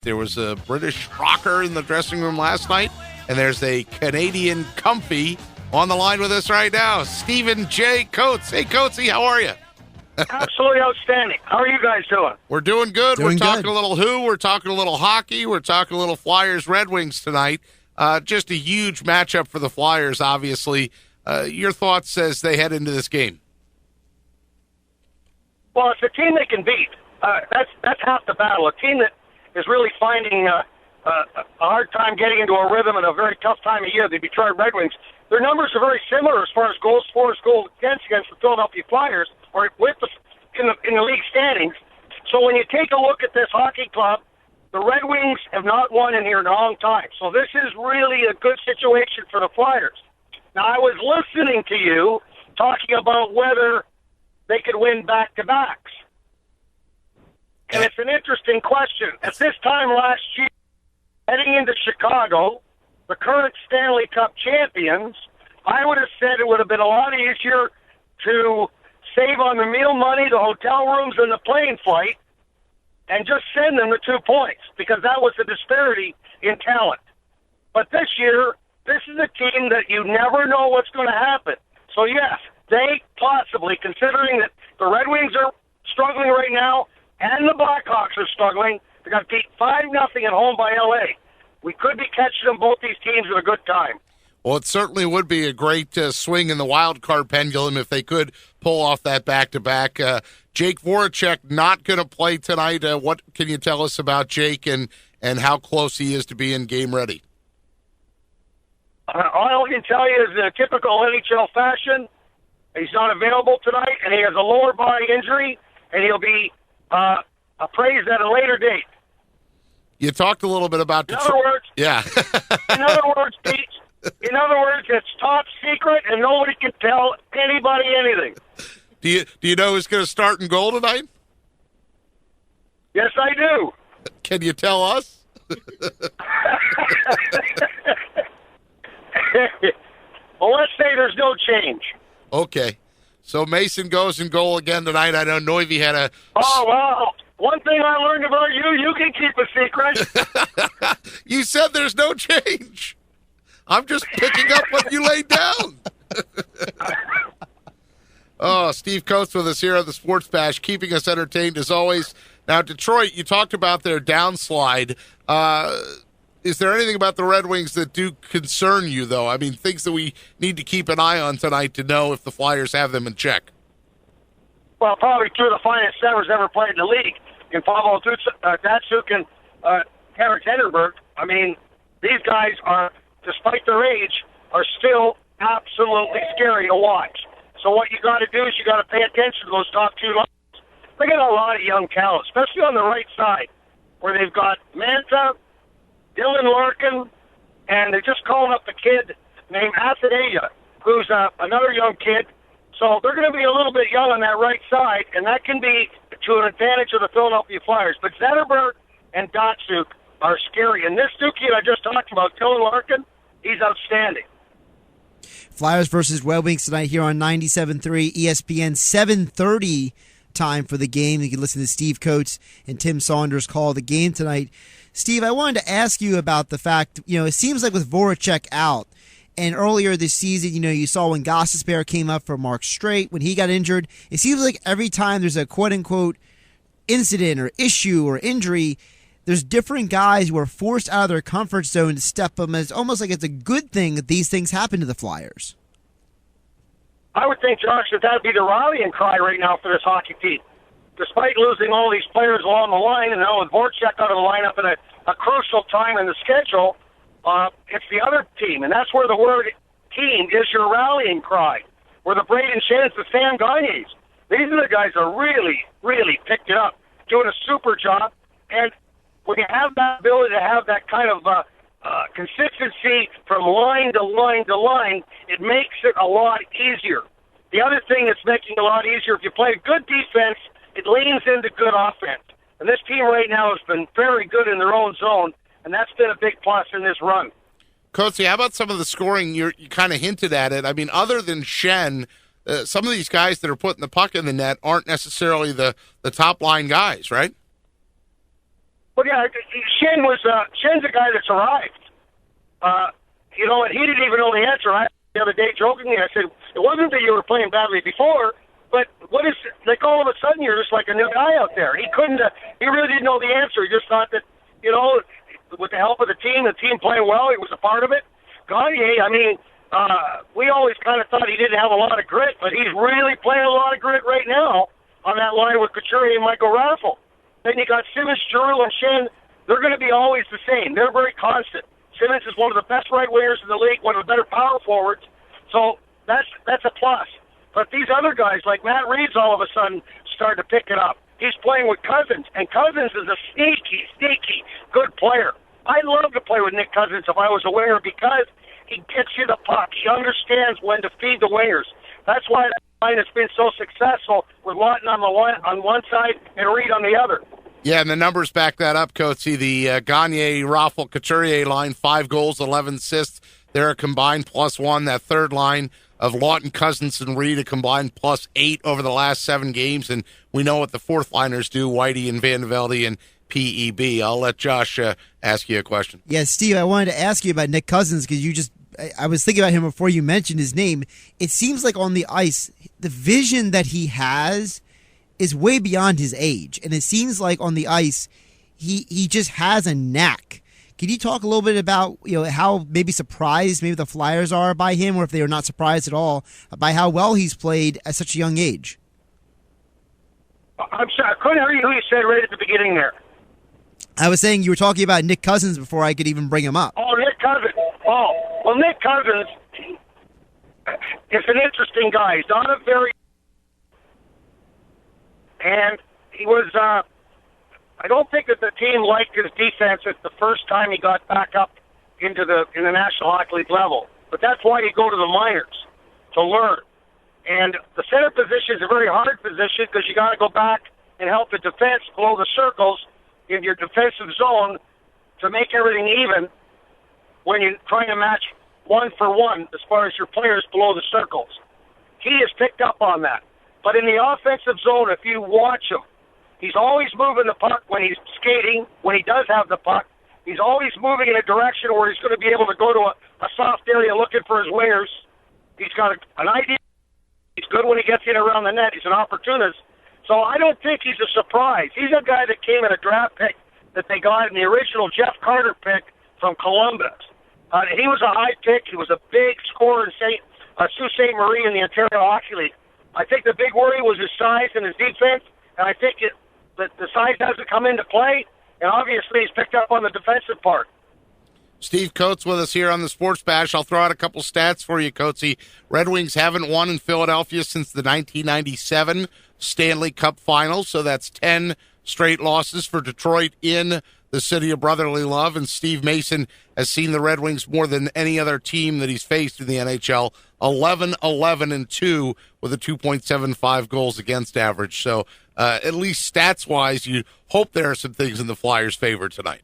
There was a British rocker in the dressing room last night, and there's a Canadian comfy on the line with us right now, Stephen J. Coates. Hey, Coatesy, how are you? Absolutely outstanding. How are you guys doing? We're doing good. Doing we're talking good. a little we're talking a little hockey, we're talking a little Flyers-Red Wings tonight. Just a huge matchup for the Flyers, obviously. Your thoughts as they head into this game? Well, it's a team they can beat. That's half the battle. A team that is really finding a hard time getting into a rhythm and a very tough time of year, the Detroit Red Wings. Their numbers are very similar as far as goals for, goals against the Philadelphia Flyers, or in the league standings. So when you take a look at this hockey club, the Red Wings have not won in here in a long time. So this is really a good situation for the Flyers. Now, I was listening to you talking about whether they could win back-to-backs. And it's an interesting question. At this time last year, heading into Chicago, the current Stanley Cup champions, I would have said it would have been a lot easier to save on the meal money, the hotel rooms, and the plane flight, and just send them the 2 points, because that was the disparity in talent. But this year, this is a team that you never know what's going to happen. So, yes, they possibly, considering that the Red Wings are struggling right now and the Blackhawks are struggling, they got beat 5-0 at home by L.A. We could be catching them, both these teams, at a good time. Well, it certainly would be a great swing in the wild card pendulum if they could pull off that back-to-back. Jake Voracek not going to play tonight. What can you tell us about Jake and how close he is to being game ready? All I can tell you is in a typical NHL fashion, he's not available tonight, and he has a lower body injury, and he'll be appraised at a later date. You talked a little bit about In other words, yeah. in other words, Pete, it's top secret, and nobody can tell anybody anything. Do you know who's going to start in goal tonight? Yes, I do. Can you tell us? Well, let's say there's no change. Okay. So Mason goes in goal again tonight. I know Noivy had a... Oh, well, one thing I learned about you can keep a secret. You said there's no change. I'm just picking up what you laid down. Oh, Steve Coates with us here on the Sports Bash, keeping us entertained as always. Now, Detroit, you talked about their downslide. Is there anything about the Red Wings that do concern you, though? I mean, things that we need to keep an eye on tonight to know if the Flyers have them in check. Well, probably two of the finest centers ever played in the league, in Pavel Datsyuk and Henrik Zetterberg. I mean, these guys are, despite their age, are still absolutely scary to watch. So what you got to do is you got to pay attention to those top two lines. They got a lot of young talent, especially on the right side, where they've got Manta, Dylan Larkin, and they're just calling up the kid named Athanasiou, who's another young kid. So they're going to be a little bit young on that right side, and that can be to an advantage of the Philadelphia Flyers. But Zetterberg and Datsyuk are scary. And this new kid I just talked about, Dylan Larkin, he's outstanding. Flyers versus Red Wings tonight here on 97.3 ESPN, 7:30 time for the game. You can listen to Steve Coates and Tim Saunders call the game tonight. Steve, I wanted to ask you about the fact, it seems like with Voracek out, and earlier this season, you saw when Gostisbehere came up for Mark Streit, when he got injured, it seems like every time there's a quote-unquote incident or issue or injury, there's different guys who are forced out of their comfort zone to step them. It's almost like it's a good thing that these things happen to the Flyers. I would think, Josh, that would be the rallying cry right now for this hockey team. Despite losing all these players along the line, and now with Voracek out of the lineup at a crucial time in the schedule, it's the other team. And that's where the word team is your rallying cry, where the Braden Shannons, the Sam Gagnes. These are the guys that really, really picked it up, doing a super job. And when you have that ability to have that kind of consistency from line to line to line, it makes it a lot easier. The other thing that's making it a lot easier, if you play good defense, it leans into good offense. And this team right now has been very good in their own zone, and that's been a big plus in this run. Coatsy, how about some of the scoring? You kind of hinted at it. I mean, other than Shen, some of these guys that are putting the puck in the net aren't necessarily the top-line guys, right? Well, yeah, Shin's a guy that's arrived. And he didn't even know the answer. The other day, jokingly, I said, it wasn't that you were playing badly before, but what is, like, all of a sudden you're just like a new guy out there. He really didn't know the answer. He just thought that, with the help of the team playing well, he was a part of it. Gagne, we always kind of thought he didn't have a lot of grit, but he's really playing a lot of grit right now on that line with Couturier and Michael Raffle. Then you got Simmons, Giroux, and Shin. They're going to be always the same. They're very constant. Simmons is one of the best right wingers in the league, one of the better power forwards. So that's a plus. But these other guys, like Matt Reeves, all of a sudden started to pick it up. He's playing with Cousins, and Cousins is a sneaky good player. I'd love to play with Nick Cousins if I was a winger because he gets you the puck. He understands when to feed the wingers. That's why that line has been so successful with Lawton on one side and Reed on the other. Yeah, and the numbers back that up, Coatsy. The Gagne, Raffle, Couturier line, 5 goals, 11 assists. They're a combined +1. That third line of Lawton, Cousins, and Reed, a combined +8 over the last 7 games. And we know what the fourth liners do, Whitey and Van de Velde and PEB. I'll let Josh ask you a question. Yeah, Steve, I wanted to ask you about Nick Cousins because I was thinking about him before you mentioned his name. It seems like on the ice, the vision that he has is way beyond his age. And it seems like on the ice, he just has a knack. Can you talk a little bit about how maybe surprised maybe the Flyers are by him, or if they are not surprised at all by how well he's played at such a young age? I'm sorry, I couldn't hear you who you said right at the beginning there. I was saying you were talking about Nick Cousins before I could even bring him up. Oh, Nick Cousins. Oh, well, Nick Cousins is an interesting guy. He's not a very... And he was... I don't think that the team liked his defense at the first time he got back up in the National Hockey League level. But that's why you go to the minors, to learn. And the center position is a very hard position because you got to go back and help the defense below the circles in your defensive zone to make everything even when you're trying to match 1-for-1 as far as your players below the circles. He has picked up on that. But in the offensive zone, if you watch him, he's always moving the puck when he's skating, when he does have the puck. He's always moving in a direction where he's going to be able to go to a soft area looking for his wingers. He's got an idea. He's good when he gets in around the net. He's an opportunist. So I don't think he's a surprise. He's a guy that came in a draft pick that they got in the original Jeff Carter pick from Columbus. He was a high pick. He was a big scorer in Sault Ste. Marie in the Ontario Hockey League. I think the big worry was his size and his defense, and I think that the size hasn't come into play, and obviously he's picked up on the defensive part. Steve Coates with us here on the Sports Bash. I'll throw out a couple stats for you, Coatesy. Red Wings haven't won in Philadelphia since the 1997 Stanley Cup Finals, so that's 10 straight losses for Detroit in the city of brotherly love, and Steve Mason has seen the Red Wings more than any other team that he's faced in the NHL, 11-11-2 with a 2.75 goals against average. So at least stats-wise, you hope there are some things in the Flyers' favor tonight.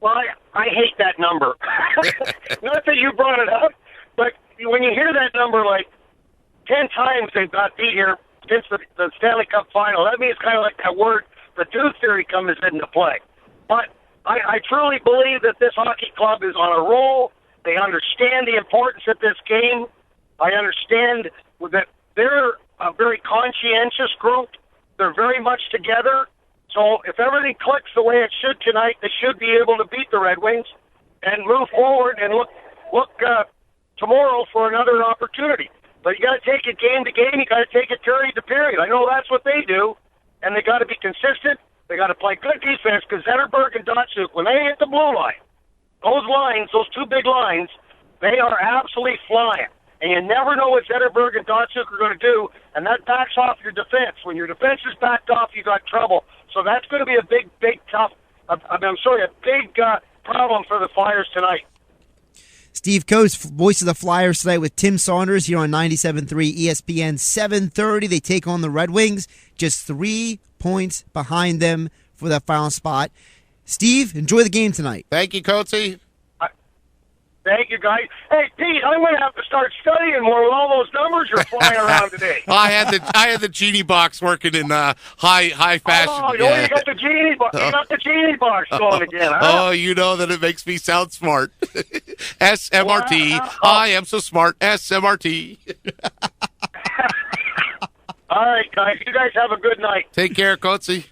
Well, I hate that number. Not that you brought it up, but when you hear that number, like 10 times they've got beat here since the Stanley Cup Final, that means kind of like that word, the do theory comes into play. But I truly believe that this hockey club is on a roll. They understand the importance of this game. I understand that they're a very conscientious group. They're very much together. So if everything clicks the way it should tonight, they should be able to beat the Red Wings and move forward and look tomorrow for another opportunity. But you got to take it game to game. You got to take it period to period. I know that's what they do, and they got to be consistent. They got to play good defense because Zetterberg and Datsuk, when they hit the blue line, those lines, those two big lines, they are absolutely flying. And you never know what Zetterberg and Datsuk are going to do, and that backs off your defense. When your defense is backed off, you got trouble. So that's going to be a big problem for the Flyers tonight. Steve Coates, voice of the Flyers tonight with Tim Saunders here on 97.3 ESPN 7:30. They take on the Red Wings, just 3 points behind them for that final spot. Steve, enjoy the game tonight. Thank you, Coatesy. Thank you, guys. Hey, Pete, I'm going to have to start studying more with all those numbers you're flying around today. I had the genie box working in high fashion. Oh, you got the genie box. You got the genie box going again, huh? Oh, you know that it makes me sound smart. SMRT. I am so smart. SMRT. All right, guys. You guys have a good night. Take care, Coatsy.